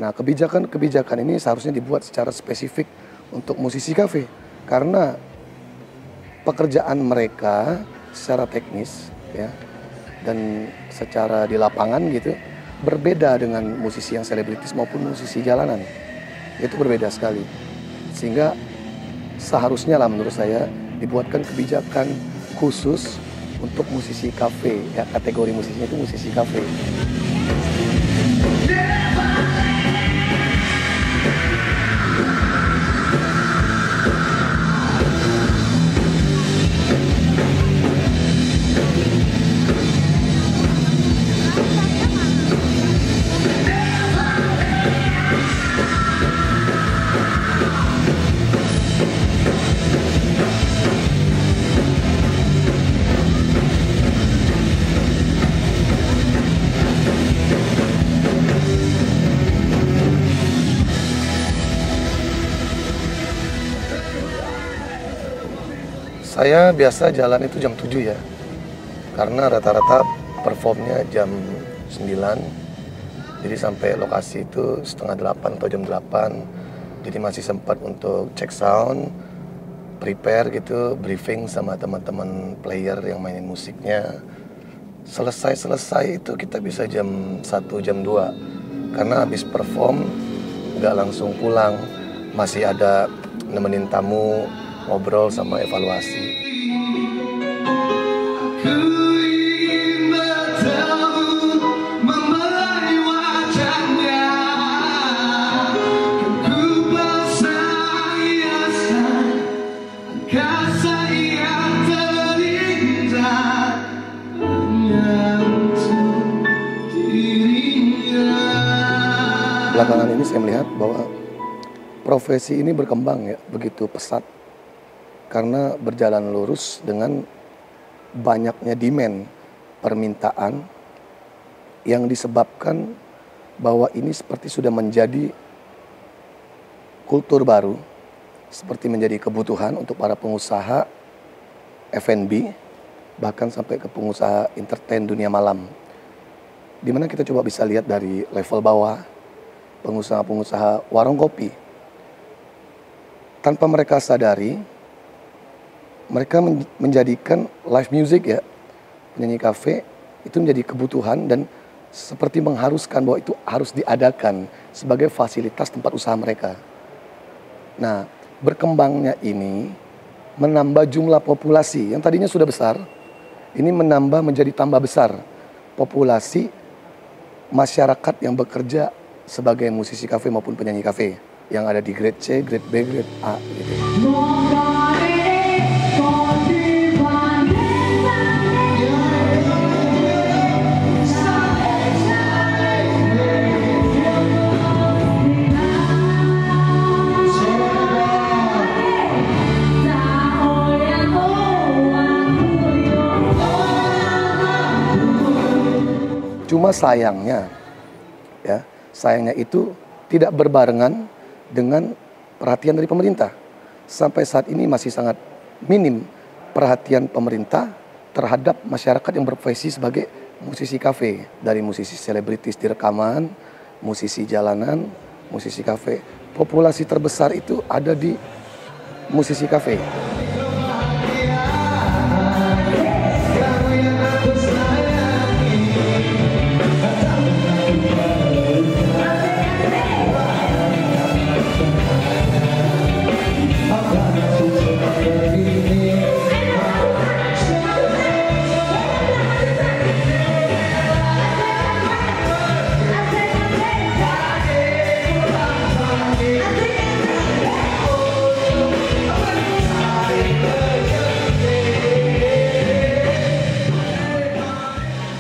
Nah, kebijakan-kebijakan ini seharusnya dibuat secara spesifik untuk musisi kafe. Karena pekerjaan mereka secara teknis ya dan secara di lapangan gitu berbeda dengan musisi yang selebritis maupun musisi jalanan. Itu berbeda sekali. Sehingga seharusnya lah menurut saya dibuatkan kebijakan khusus untuk musisi kafe. Ya, kategori musisinya itu musisi kafe. Saya biasa jalan itu jam 7 ya, karena rata-rata performnya jam 9, jadi sampai lokasi itu setengah 8 atau jam 8, jadi masih sempat untuk cek sound, prepare gitu, briefing sama teman-teman player yang mainin musiknya. Selesai itu kita bisa jam 1, jam 2, karena habis perform nggak langsung pulang, masih ada nemenin tamu, ngobrol sama evaluasi. Belakangan ini saya melihat bahwa profesi ini berkembang ya begitu pesat karena berjalan lurus dengan banyaknya demand permintaan yang disebabkan bahwa ini seperti sudah menjadi kultur baru, seperti menjadi kebutuhan untuk para pengusaha F&B, bahkan sampai ke pengusaha entertain dunia malam. Dimana kita coba bisa lihat dari level bawah, pengusaha-pengusaha warung kopi. Tanpa mereka sadari, mereka menjadikan live music ya, penyanyi kafe itu menjadi kebutuhan dan seperti mengharuskan bahwa itu harus diadakan sebagai fasilitas tempat usaha mereka. Nah, berkembangnya ini menambah jumlah populasi yang tadinya sudah besar, ini menambah menjadi tambah besar populasi masyarakat yang bekerja sebagai musisi kafe maupun penyanyi kafe yang ada di grade C, grade B, grade A gitu. Cuma sayangnya, ya, sayangnya itu tidak berbarengan dengan perhatian dari pemerintah. Sampai saat ini masih sangat minim perhatian pemerintah terhadap masyarakat yang berprofesi sebagai musisi kafe. Dari musisi selebritis di rekaman, musisi jalanan, musisi kafe. Populasi terbesar itu ada di musisi kafe.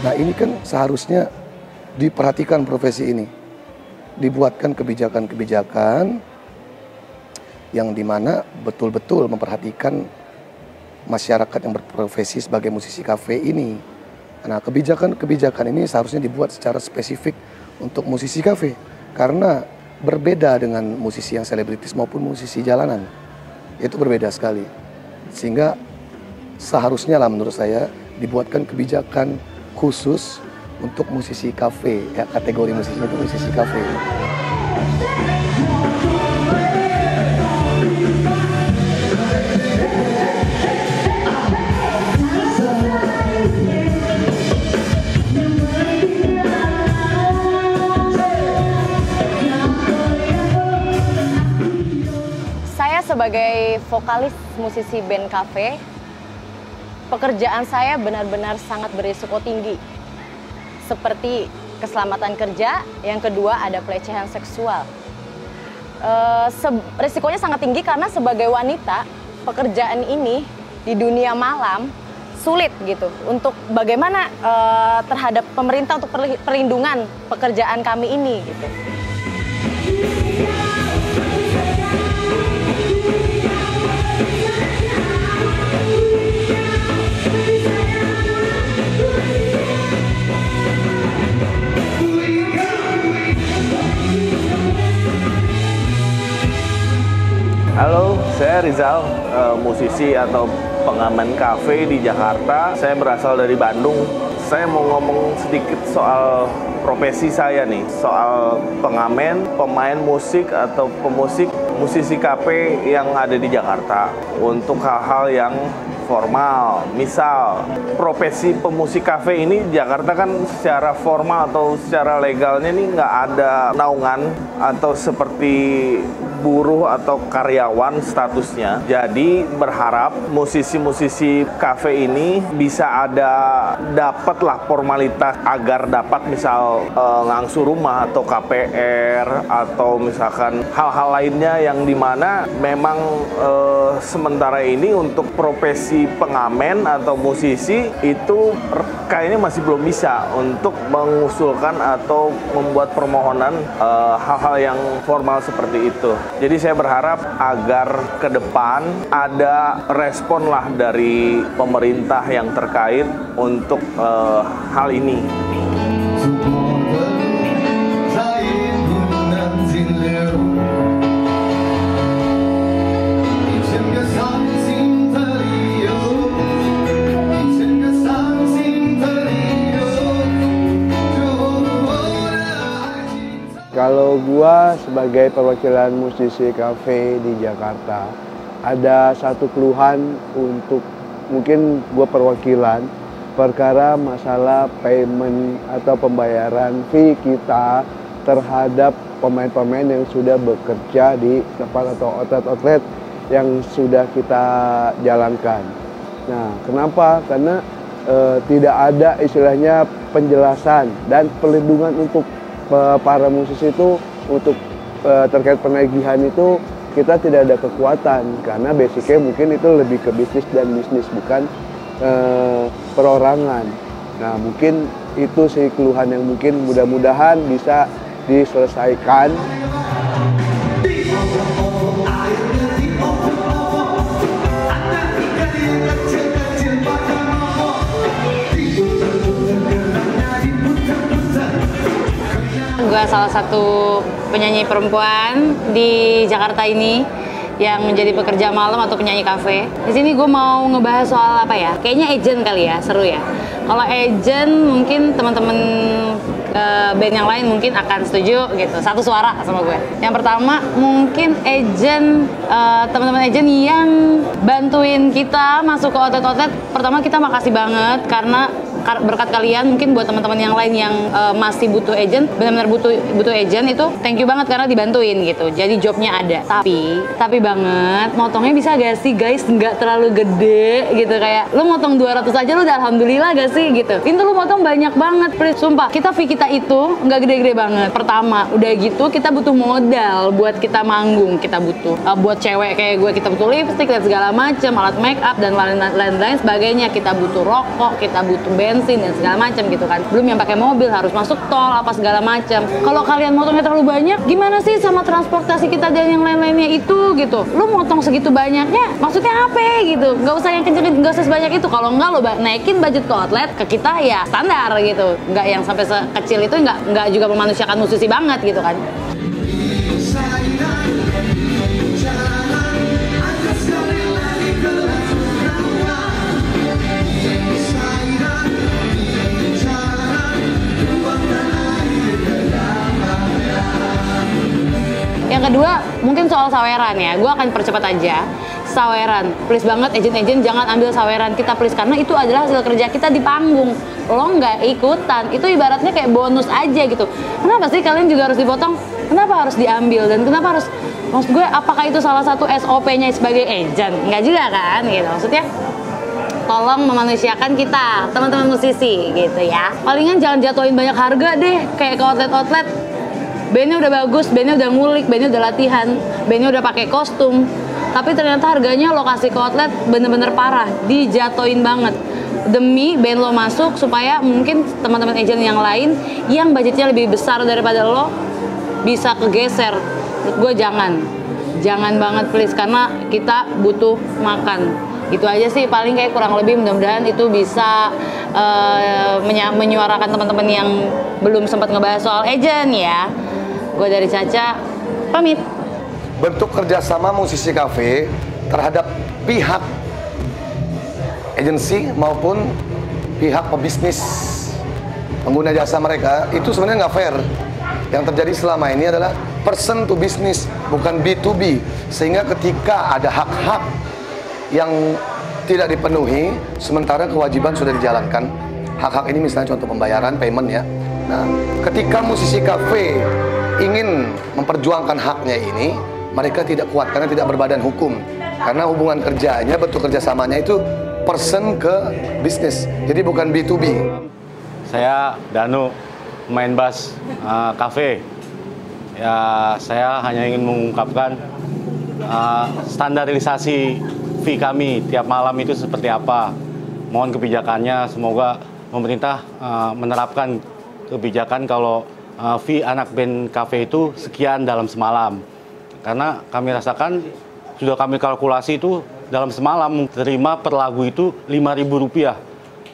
Nah, ini kan seharusnya diperhatikan profesi ini. Dibuatkan kebijakan-kebijakan yang dimana betul-betul memperhatikan masyarakat yang berprofesi sebagai musisi kafe ini. Nah, kebijakan-kebijakan ini seharusnya dibuat secara spesifik untuk musisi kafe. Karena berbeda dengan musisi yang selebritis maupun musisi jalanan. Itu berbeda sekali. Sehingga seharusnya lah menurut saya dibuatkan kebijakan khusus untuk musisi kafe, ya kategori musisinya itu musisi kafe. Sebagai vokalis musisi band cafe, pekerjaan saya benar-benar sangat berisiko tinggi. Seperti keselamatan kerja, yang kedua ada pelecehan seksual. Risikonya sangat tinggi karena sebagai wanita, pekerjaan ini di dunia malam sulit gitu. Untuk bagaimana terhadap pemerintah untuk perlindungan pekerjaan kami ini gitu. Halo, saya Rizal, musisi atau pengamen kafe di Jakarta. Saya berasal dari Bandung. Saya mau ngomong sedikit soal profesi saya nih, soal pengamen, pemain musik atau pemusik, musisi kafe yang ada di Jakarta. Untuk hal-hal yang formal, misal profesi pemusik kafe ini di Jakarta kan secara formal atau secara legalnya nih nggak ada naungan atau seperti buruh atau karyawan statusnya. Jadi berharap musisi-musisi kafe ini bisa dapatlah formalitas agar dapat misal ngangsu rumah atau KPR atau misalkan hal-hal lainnya yang dimana memang sementara ini untuk profesi pengamen atau musisi itu kayaknya masih belum bisa untuk mengusulkan atau membuat permohonan hal-hal yang formal seperti itu. Jadi saya berharap agar ke depan ada respon lah dari pemerintah yang terkait untuk hal ini. Kalau gua sebagai perwakilan musisi kafe di Jakarta, ada satu keluhan untuk mungkin gua perwakilan perkara masalah payment atau pembayaran fee kita terhadap pemain-pemain yang sudah bekerja di tempat atau outlet yang sudah kita jalankan. Nah, kenapa? Karena tidak ada istilahnya penjelasan dan perlindungan untuk para musisi itu untuk terkait penagihan itu kita tidak ada kekuatan karena basicnya mungkin itu lebih ke bisnis dan bisnis bukan perorangan. Nah mungkin itu sih keluhan yang mungkin mudah-mudahan bisa diselesaikan. Gue salah satu penyanyi perempuan di Jakarta ini yang menjadi pekerja malam atau penyanyi kafe. Di sini gue mau ngebahas soal apa ya? Kayaknya agent kali ya, seru ya. Kalau agent mungkin teman-teman band yang lain mungkin akan setuju gitu, satu suara sama gue. Yang pertama mungkin agent, teman-teman agent yang bantuin kita masuk ke outlet-outlet. Pertama kita makasih banget karena berkat kalian mungkin buat teman-teman yang lain yang masih butuh agent, benar-benar butuh agent itu thank you banget karena dibantuin gitu. Jadi jobnya ada. Tapi banget motongnya bisa gak sih guys, nggak terlalu gede gitu, kayak lu motong 200 aja lu udah alhamdulillah gak sih gitu. Itu lu motong banyak banget, please. Sumpah fee kita itu nggak gede-gede banget. Pertama udah gitu kita butuh modal buat kita manggung, kita butuh buat cewek kayak gue kita butuh lipstick dan segala macam, alat make up dan lain-lain sebagainya. Kita butuh rokok, kita butuh bensin dan segala macam gitu kan. Belum yang pakai mobil harus masuk tol apa segala macam. Kalau kalian motongnya terlalu banyak, gimana sih sama transportasi kita dan yang lain-lainnya itu gitu. Lu motong segitu banyaknya, maksudnya apa gitu? Nggak usah yang kecil, nggak usah sebanyak itu. Kalau enggak lo naikin budget ke outlet, ke kita ya standar gitu. Nggak yang sampai sekecil itu, nggak juga memanusiakan musisi banget gitu kan. Yang kedua, mungkin soal saweran ya. Gue akan percepat aja. Saweran, please banget agent-agent jangan ambil saweran kita please, karena itu adalah hasil kerja kita di panggung. Lo nggak ikutan, itu ibaratnya kayak bonus aja gitu. Kenapa sih kalian juga harus dipotong? Kenapa harus diambil dan kenapa harus? Maksud gue, apakah itu salah satu SOP-nya sebagai agent? Nggak juga kan, gitu. Maksudnya, tolong memanusiakan kita, teman-teman musisi, gitu ya. Palingan jangan jatuhin banyak harga deh, kayak ke outlet-outlet. Bandnya udah bagus, bandnya udah ngulik, bandnya udah latihan, bandnya udah pakai kostum. Tapi ternyata harganya lokasi ke outlet bener-bener parah, dijatuhin banget. Demi band lo masuk, supaya mungkin teman-teman agent yang lain yang budgetnya lebih besar daripada lo bisa kegeser. Menurut gue jangan banget please, karena kita butuh makan. Itu aja sih paling kayak kurang lebih, mudah-mudahan itu bisa menyuarakan teman-teman yang belum sempat ngebahas soal agent ya. Gue dari Caca, pamit. Bentuk kerjasama musisi kafe terhadap pihak agensi maupun pihak pebisnis pengguna jasa mereka itu sebenarnya nggak fair. Yang terjadi selama ini adalah person to business, bukan B2B. Sehingga ketika ada hak-hak yang tidak dipenuhi, sementara kewajiban sudah dijalankan. Hak-hak ini misalnya contoh pembayaran, payment ya. Nah, ketika musisi kafe ingin memperjuangkan haknya ini, mereka tidak kuat karena tidak berbadan hukum. Karena hubungan kerjanya, bentuk kerjasamanya itu person ke bisnis, jadi bukan B2B. Saya Danu, main bass kafe. Ya, saya hanya ingin mengungkapkan standarisasi fee kami tiap malam itu seperti apa. Mohon kebijakannya, semoga pemerintah menerapkan kebijakan kalau fee anak band kafe itu sekian dalam semalam. Karena kami rasakan, sudah kami kalkulasi itu dalam semalam terima per lagu itu Rp5.000.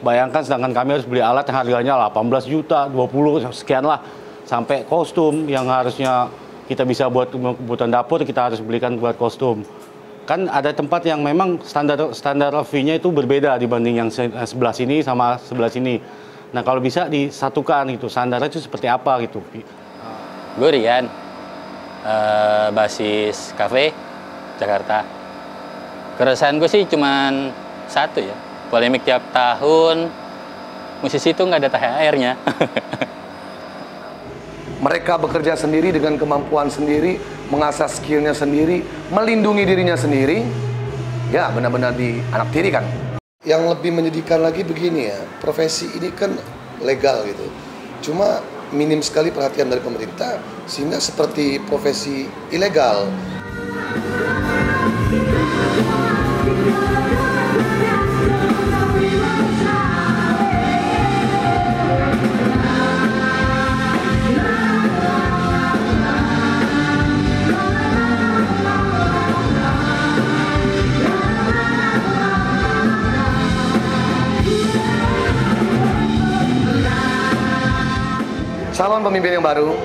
Bayangkan sedangkan kami harus beli alat yang harganya 18 juta, 20 sekian lah. Sampai kostum yang harusnya kita bisa buat kebutuhan dapur, kita harus belikan buat kostum. Kan ada tempat yang memang standar fee-nya itu berbeda dibanding yang sebelah sini sama sebelah sini. Nah kalau bisa disatukan gitu, standarnya itu seperti apa gitu. Gue Rian, basis kafe Jakarta. Keresahan gue sih cuman satu ya, polemik tiap tahun musisi itu nggak ada THR-nya. Mereka bekerja sendiri dengan kemampuan sendiri, mengasah skillnya sendiri, melindungi dirinya sendiri, ya benar-benar dianaktiri kan. Yang lebih menyedihkan lagi begini ya, profesi ini kan legal gitu, cuma minim sekali perhatian dari pemerintah sehingga seperti profesi ilegal. Calon pemimpin yang baru,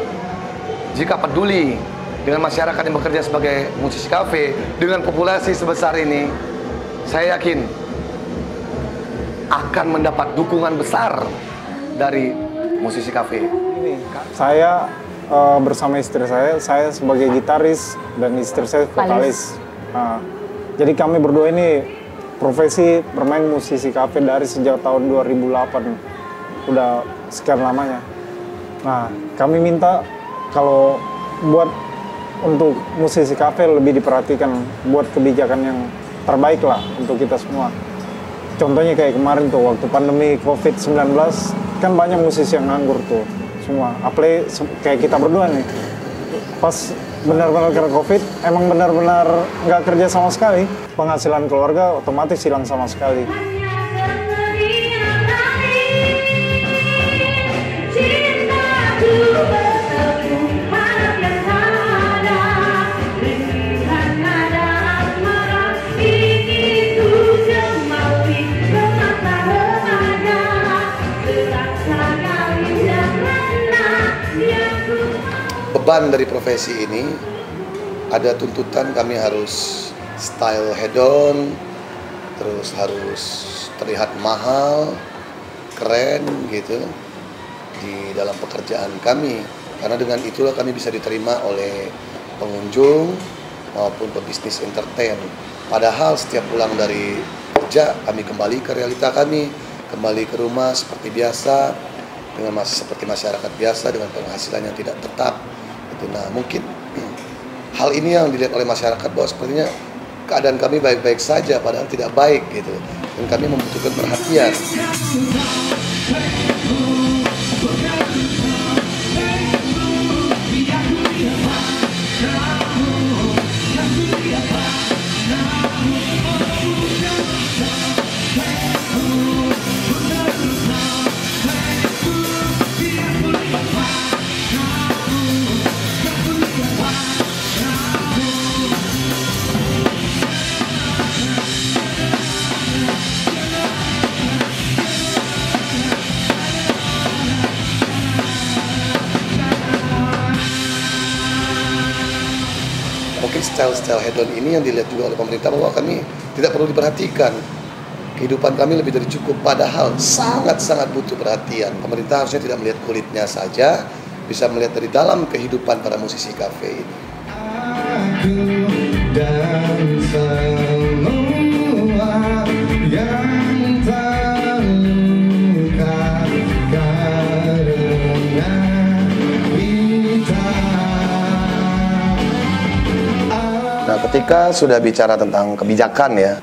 jika peduli dengan masyarakat yang bekerja sebagai musisi kafe dengan populasi sebesar ini, saya yakin akan mendapat dukungan besar dari musisi kafe. Saya bersama istri saya sebagai gitaris dan istri saya vokalis. Jadi kami berdua ini profesi bermain musisi kafe dari sejak tahun 2008, udah sekian lamanya. Nah, kami minta kalau buat untuk musisi kafe lebih diperhatikan, buat kebijakan yang terbaik lah untuk kita semua. Contohnya kayak kemarin tuh, waktu pandemi COVID-19, kan banyak musisi yang nganggur tuh semua. Apalagi kayak kita berdua nih, pas benar-benar kena COVID, emang benar-benar nggak kerja sama sekali. Penghasilan keluarga otomatis hilang sama sekali. Beban dari profesi ini, ada tuntutan kami harus style head on, terus harus terlihat mahal, keren gitu di dalam pekerjaan kami, karena dengan itulah kami bisa diterima oleh pengunjung maupun pebisnis entertain. Padahal setiap pulang dari kerja kami kembali ke realita kami, kembali ke rumah seperti biasa, dengan seperti masyarakat biasa dengan penghasilan yang tidak tetap. Itu. Nah mungkin hal ini yang dilihat oleh masyarakat bahwa sepertinya keadaan kami baik-baik saja, padahal tidak baik gitu. Dan kami membutuhkan perhatian. Mungkin style-style hedon ini yang dilihat juga oleh pemerintah bahwa kami tidak perlu diperhatikan. Kehidupan kami lebih dari cukup, padahal sangat-sangat butuh perhatian. Pemerintah harusnya tidak melihat kulitnya saja, bisa melihat dari dalam kehidupan para musisi kafe ini. Aku dan semua yang terluka karena kita. Nah, ketika sudah bicara tentang kebijakan ya,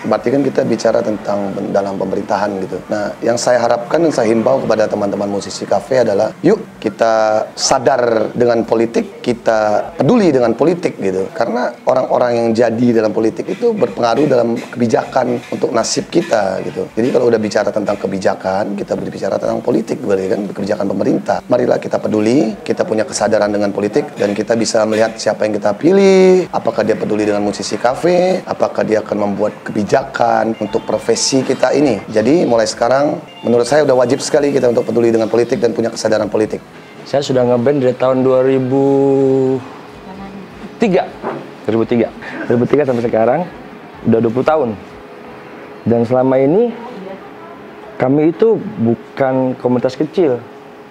berarti kan kita bicara tentang dalam pemerintahan gitu. Nah, yang saya harapkan dan saya himbau kepada teman-teman musisi kafe adalah, yuk kita sadar dengan politik, kita peduli dengan politik gitu. Karena orang-orang yang jadi dalam politik itu berpengaruh dalam kebijakan untuk nasib kita gitu. Jadi kalau udah bicara tentang kebijakan, kita berbicara tentang politik berarti kan, kebijakan pemerintah. Marilah kita peduli, kita punya kesadaran dengan politik, dan kita bisa melihat siapa yang kita pilih, apakah dia peduli dengan musisi kafe, apakah dia akan membuat kebijakan untuk profesi kita ini. Jadi mulai sekarang menurut saya udah wajib sekali kita untuk peduli dengan politik dan punya kesadaran politik. Saya sudah ngeband dari tahun 2003 sampai sekarang udah 20 tahun. Dan selama ini kami itu bukan komunitas kecil.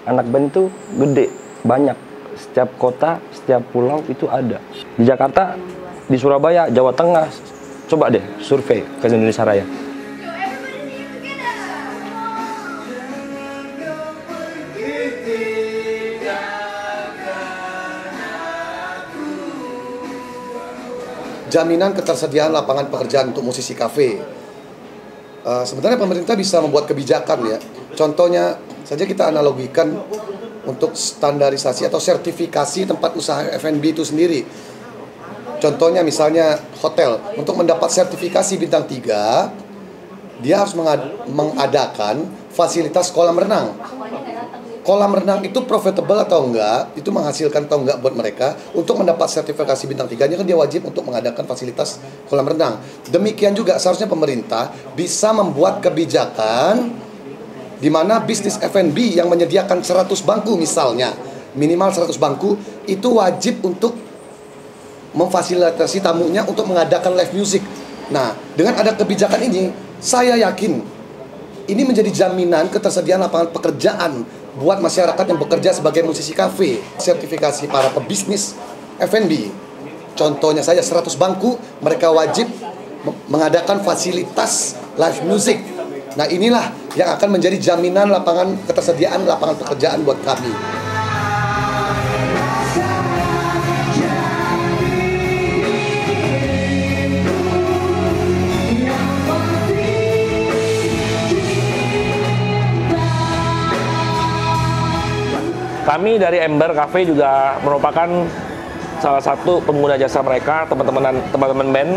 Anak band itu gede, banyak. Setiap kota, setiap pulau itu ada. Di Jakarta, di Surabaya, Jawa Tengah, coba deh survei ke Indonesia Raya. Jaminan ketersediaan lapangan pekerjaan untuk musisi kafe. Sebenarnya pemerintah bisa membuat kebijakan ya. Contohnya saja kita analogikan untuk standarisasi atau sertifikasi tempat usaha F&B itu sendiri. Contohnya misalnya hotel, untuk mendapat sertifikasi bintang 3, dia harus mengadakan fasilitas kolam renang. Kolam renang itu profitable atau enggak, itu menghasilkan atau enggak buat mereka. Untuk mendapat sertifikasi bintang 3-nya kan dia wajib untuk mengadakan fasilitas kolam renang. Demikian juga seharusnya pemerintah bisa membuat kebijakan di mana bisnis F&B yang menyediakan 100 bangku misalnya, minimal 100 bangku, itu wajib untuk memfasilitasi tamunya untuk mengadakan live music. Nah, dengan ada kebijakan ini, saya yakin ini menjadi jaminan ketersediaan lapangan pekerjaan buat masyarakat yang bekerja sebagai musisi kafe. Sertifikasi para pebisnis F&B. Contohnya saja 100 bangku, mereka wajib mengadakan fasilitas live music. Nah, inilah yang akan menjadi jaminan ketersediaan lapangan pekerjaan buat kami. Kami dari Ember Cafe juga merupakan salah satu pengguna jasa mereka, teman-teman band,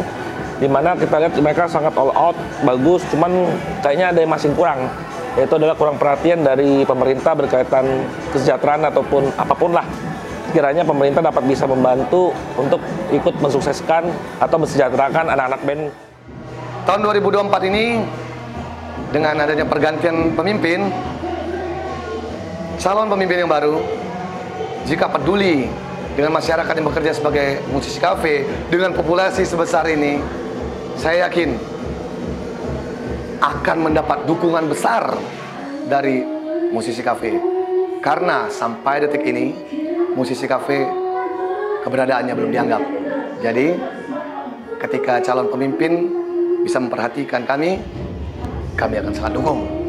di mana kita lihat mereka sangat all out, bagus, cuman kayaknya ada yang masih kurang, yaitu adalah kurang perhatian dari pemerintah berkaitan kesejahteraan ataupun apapun lah. Kiranya pemerintah dapat bisa membantu untuk ikut mensukseskan atau mensejahterakan anak-anak band. Tahun 2024 ini, dengan adanya pergantian pemimpin, calon pemimpin yang baru, jika peduli dengan masyarakat yang bekerja sebagai musisi kafe, dengan populasi sebesar ini, saya yakin akan mendapat dukungan besar dari musisi kafe. Karena sampai detik ini, musisi kafe keberadaannya belum dianggap. Jadi ketika calon pemimpin bisa memperhatikan kami akan sangat dukung.